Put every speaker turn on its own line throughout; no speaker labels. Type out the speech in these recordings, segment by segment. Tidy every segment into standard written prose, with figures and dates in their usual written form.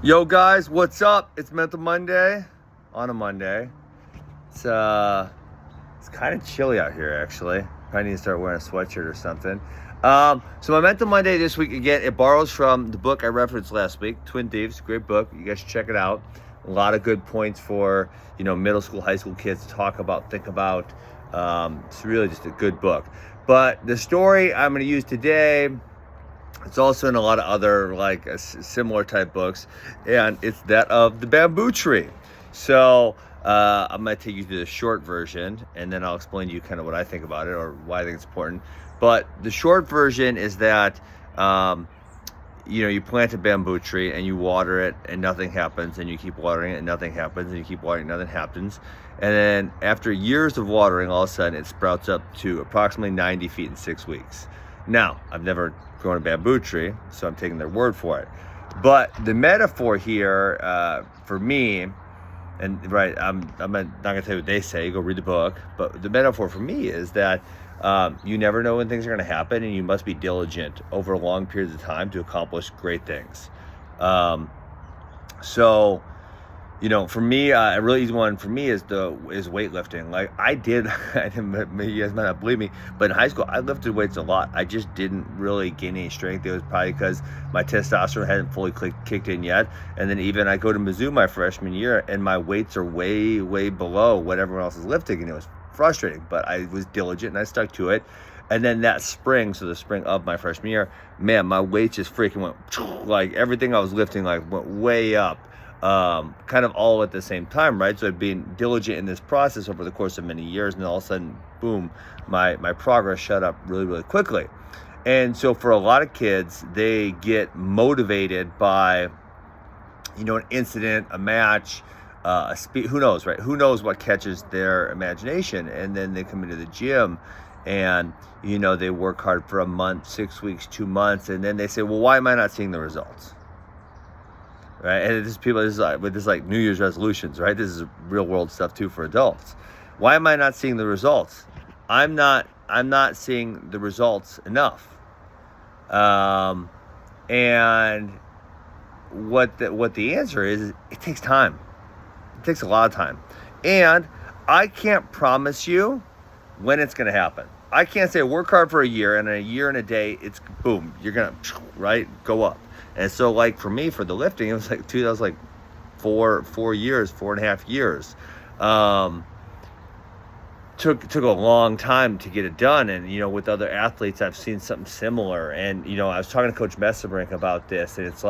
Yo guys, what's up? It's Mental Monday on a Monday. It's kind of chilly out here actually. Probably need to start wearing a sweatshirt or something. So my Mental Monday this week again, it borrows from the book I referenced last week, Twin Thieves. Great book. You guys should check it out. A lot of good points for middle school, high school kids to talk about, think about. It's really just a good book. But the story I'm going to use today, it's also in a lot of other similar type books, and it's that of the bamboo tree. So I'm going to take you through the short version, and then I'll explain to you kind of what I think about it or why I think it's important. But the short version is that you plant a bamboo tree and you water it and nothing happens, and you keep watering it and nothing happens, and you keep watering it and nothing happens. And then after years of watering, all of a sudden it sprouts up to approximately 90 feet in 6 weeks. Now, I've never grown a bamboo tree, so I'm taking their word for it. But the metaphor here, for me, and right, I'm not gonna tell you what they say, go read the book, but the metaphor for me is that you never know when things are gonna happen, and you must be diligent over long periods of time to accomplish great things. So for me, a really easy one for me is weightlifting. Like I did, you guys might not believe me, but in high school I lifted weights a lot. I just didn't really gain any strength. It was probably because my testosterone hadn't fully kicked in yet. And then even I go to Mizzou my freshman year, and my weights are way, way below what everyone else is lifting, and it was frustrating. But I was diligent and I stuck to it. And then that spring, so the spring of my freshman year, man, my weight just freaking went like everything I was lifting went way up. Kind of all at the same time, right? So I'd been diligent in this process over the course of many years, and all of a sudden, boom, my progress shot up really, really quickly. And so for a lot of kids, they get motivated by, an incident, a match, a speed, who knows, right? Who knows what catches their imagination? And then they come into the gym and, they work hard for a month, 6 weeks, 2 months, and then they say, well, why am I not seeing the results? Right, and this is New Year's resolutions, right? This is real world stuff too for adults. Why am I not seeing the results? I'm not seeing the results enough. And what the answer is, it takes time. It takes a lot of time, and I can't promise you when it's going to happen. I can't say work hard for a year, and in a year and a day, it's boom, you're gonna go up. And so for me, for the lifting, it was 4 years, 4.5 years. Took a long time to get it done. And, with other athletes, I've seen something similar. And, I was talking to Coach Mesenbrink about this, and it's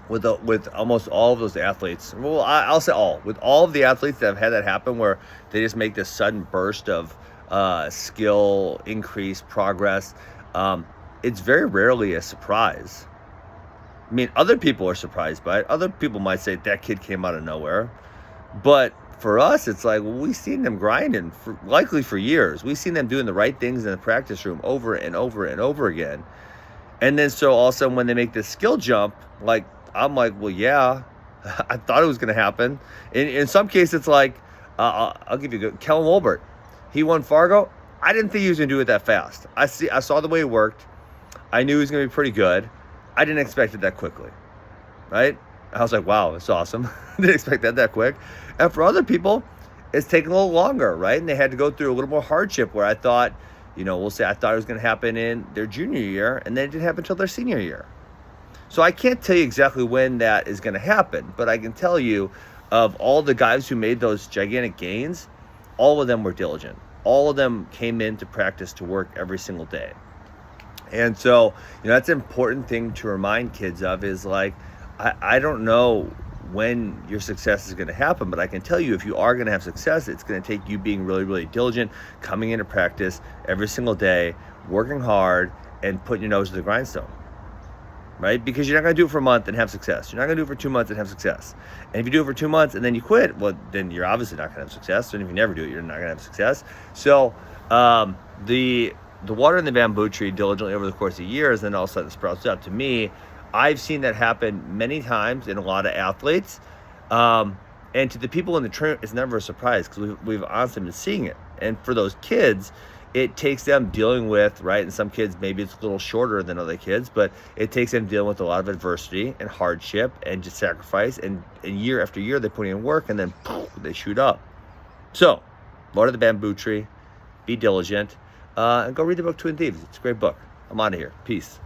with almost all of those athletes, well, I'll say with all of the athletes that have had that happen, where they just make this sudden burst of skill, increase, progress, it's very rarely a surprise. I mean, other people are surprised by it. Other people might say that kid came out of nowhere. But for us, it's we've seen them grinding likely for years. We've seen them doing the right things in the practice room over and over and over again. And then so all of a sudden when they make this skill jump, I'm well, yeah, I thought it was going to happen. In some cases, it's I'll give you a good, Kellen Wolbert. He won Fargo. I didn't think he was going to do it that fast. I saw the way it worked. I knew he was going to be pretty good. I didn't expect it that quickly, right? I was wow, it's awesome. Didn't expect that quick. And for other people, it's taking a little longer, right? And they had to go through a little more hardship, where I thought, we'll say I thought it was going to happen in their junior year, and then it didn't happen until their senior year. So I can't tell you exactly when that is going to happen, but I can tell you, of all the guys who made those gigantic gains, all of them were diligent. All of them came in to practice, to work every single day. And so, that's an important thing to remind kids of, is I don't know when your success is going to happen, but I can tell you, if you are going to have success, it's going to take you being really, really diligent, coming into practice every single day, working hard, and putting your nose to the grindstone, right? Because you're not going to do it for a month and have success. You're not going to do it for 2 months and have success. And if you do it for 2 months and then you quit, well, then you're obviously not going to have success. And if you never do it, you're not going to have success. So the water in the bamboo tree diligently over the course of years, and then all of a sudden it sprouts up. To me, I've seen that happen many times in a lot of athletes. And to the people in the training, it's never a surprise, because we've honestly been seeing it. And for those kids, it takes them dealing with, right? And some kids, maybe it's a little shorter than other kids, but it takes them dealing with a lot of adversity and hardship and just sacrifice. And year after year, they're putting in work, and then poof, they shoot up. So, Lord of the Bamboo Tree, be diligent, and go read the book Twin Thieves. It's a great book. I'm out of here. Peace.